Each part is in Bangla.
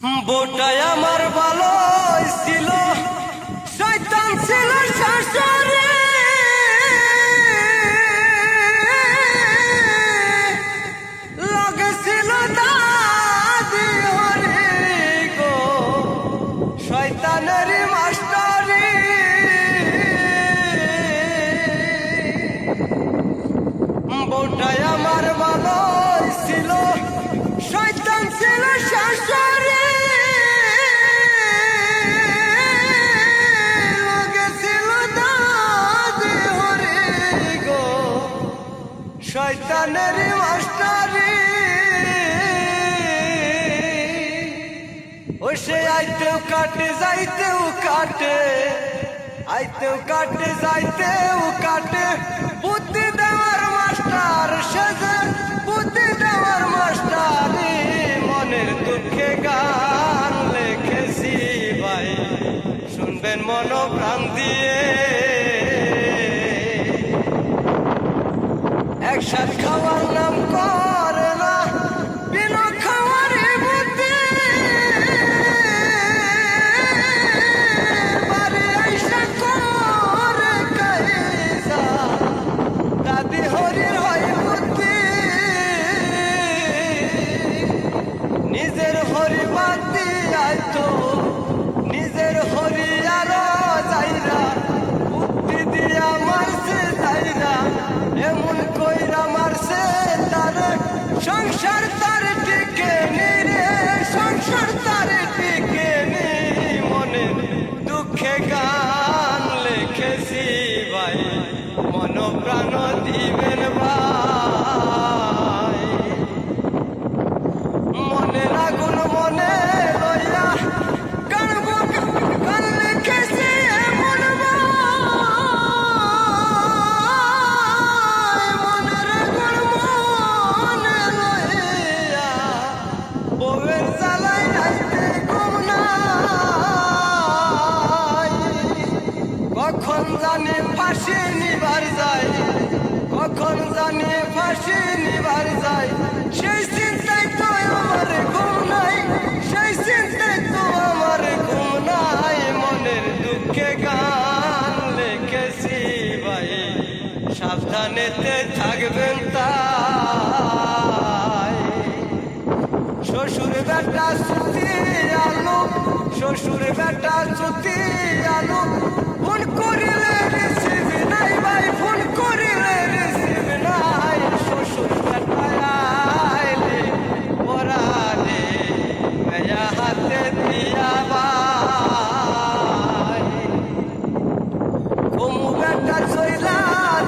বোটায় আমার ভালো ছিল, শয়তান ছিল শাশুড়ি। লগে ছিল দাদি হরি গো, শয়তানের মাস্টারি। বোটায় আমার ভালো ছিল, শয়তান ছিল শাশুড়ি। শয়তানের মাস্টারি। ও সে আইতেও কাটে যাইতেও কাটে, আইতেও কাটে যাইতেও কাটে। বুদ্ধি দেওয়ার মাস্টার সেজে, বুদ্ধি দেওয়ার মাস্টারি। মনের দুঃখে গান লিখেছি ভাই, শুনবেন মন প্রাণ দিয়ে। একসাথ খাওয়ার নাম করে না, বিনা খাওয়ারে বুদ্ধি। বাড়ি আইসা করে কাইসা, দাদি হরির হয় বুদ্ধি। নিজের হরি বাদ দিয়াইতো, নিজের হরি আরো যাইরা, বুদ্ধি দিয়া মারছে যাইরা। এমন কইরা মারছে তারে, সংসার তার টিকে নি রে, সংসার তার টিকে নি। মনে দুঃখে গান লিখেছি ভাই, মন প্রাণ দিবেন ভাই। মনে আগুন মনে লইয়া গানব, গান লিখেছি এমন বউয়ের জ্বালায় রাইতে ঘুম নাই। কখন জানি ফাঁসি নিবার যায়, কখন জানি ফাঁসি নিবার যায়। সেই চিন্তায় তো আমার ঘুম নাই, সেই চিন্তায় তো আমার ঘুম নাই। মনের দুঃখে গান লিখেছি ভাই, সাবধানেতে থাকবেন তাই। শ্বশুর বেটা সুতি আলো, শ্বশুর বেটা সুতি আলো। ফোন করিলে রিসিভ নাই ভাই, ফোন করিলে রিসিভ নাই। শ্বশুর বেটা আইলে পরালে মেয়া হাতে দিয়া ভাই। কমু বেটা চইলা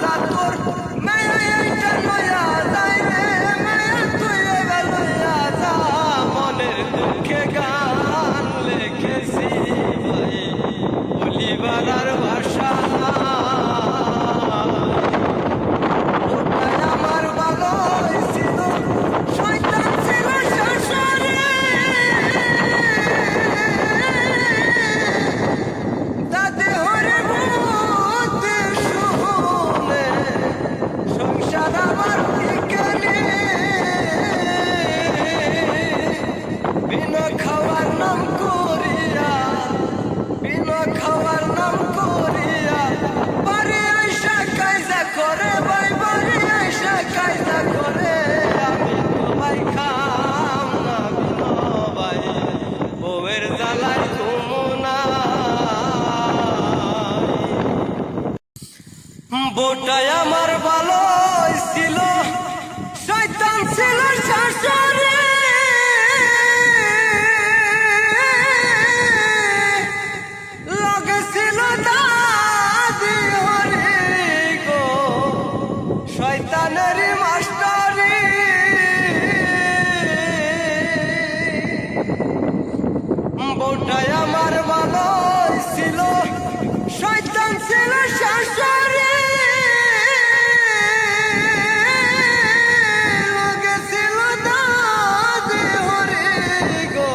যা তোর, মেয়া এইটা নয়া যাই রে, মেয়া তুই এবার লইয়া যা। মনের দুঃখে গান লিখেছি ভাই, বলিবার আর ভাষা নাই। আমার ভালো ছিল, শয়তান ছিল শাশুড়ি। দাদি হরি বুদ্ধি শুনে, সংসার আমার টিকে নি। বিনা খাওয়ার নাম করিয়া, বিনা খাওয়ার নাম করিয়া। বাড়ি আইসা কায়দা করে ভাই, বাড়ি আইসা কায়দা করে। আমি তো ভাই খাম না বিনো ভাই, বউয়ের জ্বালায় ঘুম নাই। বোটায় আমার ভালো ছিল, শয়তান ছিল শাশুড়ি। লগে ছিল দাদি হরি গো, শয়তানের মাস্টারি। বোটায় আমার ভালো ছিল, শয়তান ছিল শাশুড়ি। লগে ছিল দাদি হরি গো,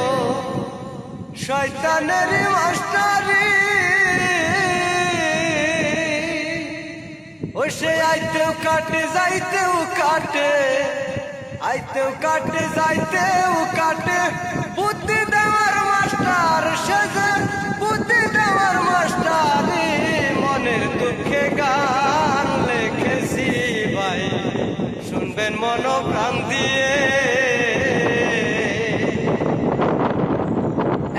শয়তানের মাস্টারি। ও সে আইতেও কাটে যাইতেও কাটে, আইতেও কাটে যাইতেও কাটে। বুদ্ধি দেওয়ার প্রাণ দিয়ে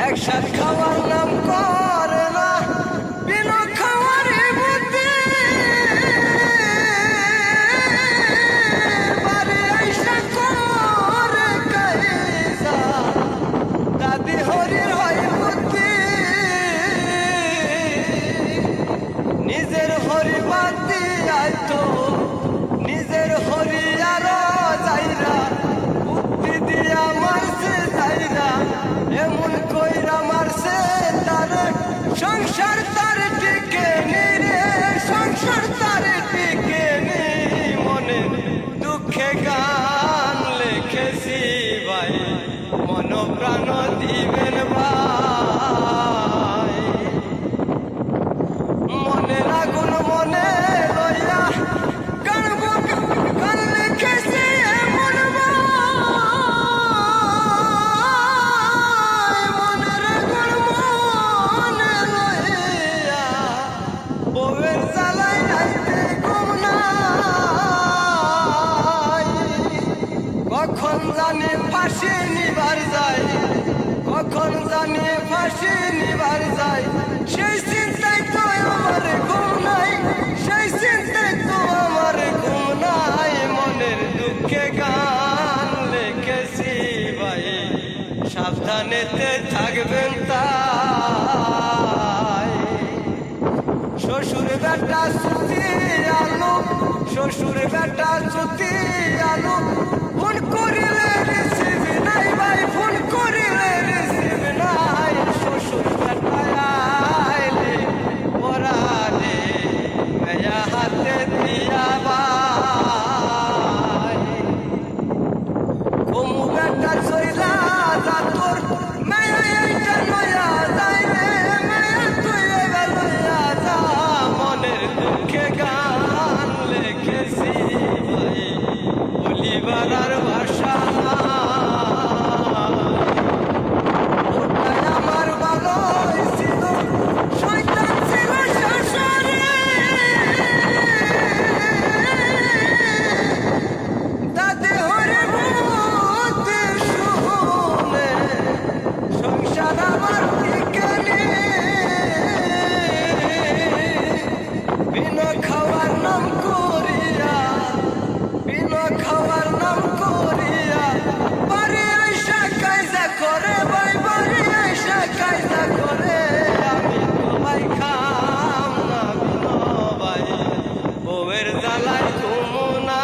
একসাথ খাওয়ার নাম করে না বিনা খাওয়ারে বুদ্ধি বাড়ি আইসা করে কাইজা দাদি হরির হয় বুদ্ধি নিজের হরি বাদ দিয়াই তো নিজের হরি আরো যাইরা বুদ্ধি দিয়া মারছে যাইরা এমন কইরা মারছে তার সংসার তার টিকে নিরে সংসার তার টিকে নি মনে দুঃখে গান লিখেছি ভাই মন প্রাণ দিবেন ভাই মনের আগুন মনে লইয়া গান লিখেছি এমন ভাই মনের আগুন মনে লইয়া বউয়ের জ্বালায় রাইতে ঘুম নাই কখন জানি ফাঁসি নিবার যায় কখন জানি ফাঁসি নিবার যায় সেই চিন্তায় তো আমার ঘুম নাই সেই চিন্তায় তো আমার ঘুম নাই মনের দুঃখে গান লিখেছি ভাই সাবধানেতে থাকবেন তাই শ্বশুর বেটা ছুটি আলো শ্বশুর বেটা ছুটি আলো ফোন করিলে রিসিভ নাই ভাই ফোন করিলে রিসিভ নাই শ্বশুর বেটা আইলে পরালে মেয়া হাতে দিয়া ভাই কমু বেটা চইলা যা তোর মেয়া এইটা নয়া যায় রে মেয়া তুই এবার লইয়া যা মনের দুঃখে গান লিখেছি ভাই বলিবার আর ভাষা ওটাই আমার ভালো ছিল শয়তান ছিল শাশুড়ি দাদি হরে বুদ্ধি শুনে সংসার আমার ঠিকানে বিনা খাওয়ার নাম করিয়া বিনা খাওয়ার নাম করিয়া বাড়ি আইসা কায়দা করে ভাই বাড়ি আইসা কায়দা করে আমি তো ভাই খাম না বিনো ভাই বউয়ের জ্বালায় ঘুমো না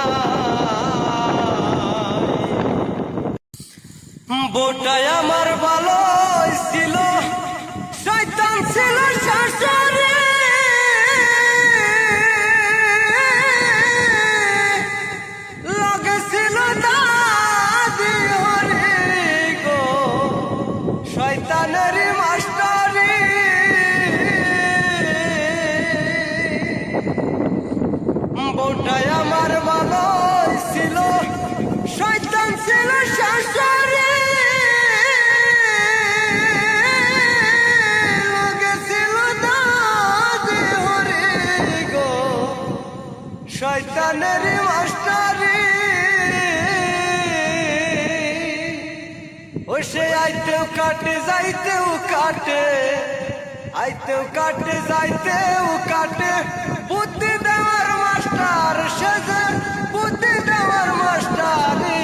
বউটাই আমার ভালো ছিল শয়তান ছিল শাশুড়ি লগে ছিল দাদি হরি গো শয়তানের মাস্টারি বউটাই আমার ভালো ছিল শয়তান ছিল শাশুড়ি লগে ছিল দাদি হরি গো শয়তানের মাস্টারি ও সে আইতেও কাটে যাইতেও কাটে আইতেও কাটে যাইতেও কাটে বুদ্ধি দেওয়ার মাস্টার সেজে বুদ্ধি দেওয়ার মাস্টারি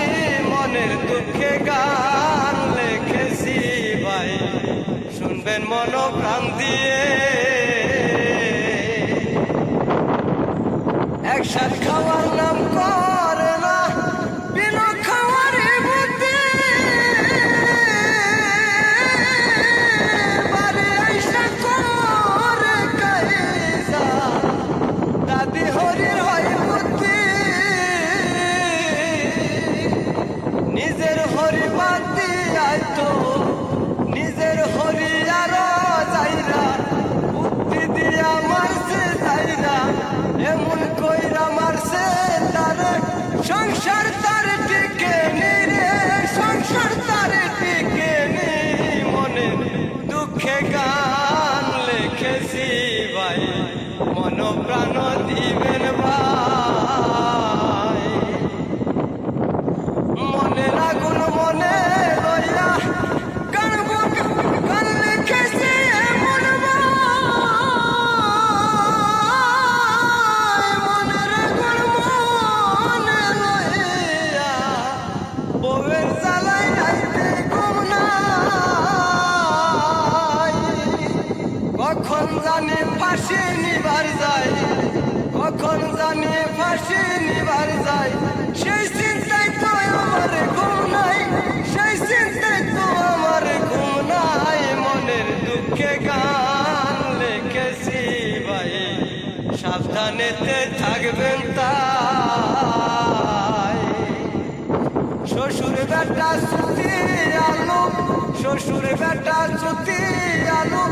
মনের দুঃখে গান লিখেছি ভাই শুনবেন মন প্রাণ দিয়ে একসাথ খাওয়ার নাম করে না বিনা খাওয়ারে বুদ্ধি বাড়ি আইসা করে কাইজা দাদি হরির হয় বুদ্ধি নিজের হরি বাদ দিয়াই তো নিজের হরি আরো যাইরা বুদ্ধি দিয়া মারছে যাইরা এমন কইরা মারছে তার সংসার তার টিকে নিরে সংসার তার টিকে নি মনে দুঃখে গান লিখেছি ভাই মন প্রাণ দিবেন ভাই বাড়িতে থাকবেন তাই শ্বশুর বেটা ছুটি আলো শ্বশুর বেটা ছুটি আলো